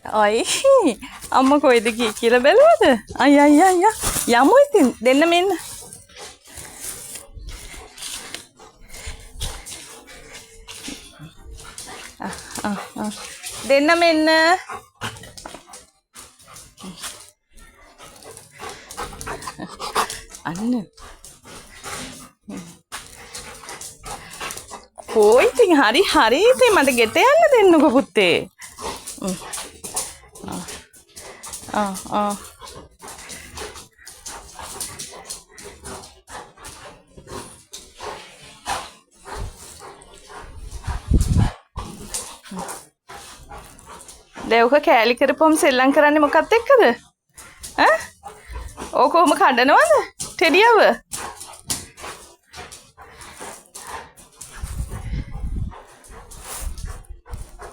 අයි අම්මා කොයිද ගියේ කියලා බැලුවද? අයියා යමු ඉතින් දෙන්න මෙන්න. දෙන්න මෙන්න. අන්න. කොයි ඉතින් හරි ඉතින් මට ගෙට යන්න දෙන්නකෝ පුතේ. දෙව්ක කෑලි කරපුවම සෙල්ලම් කරන්නේ මොකක්ද එක්කද? ඈ? ඕක කොහොම කඩනවද? ටෙඩියව?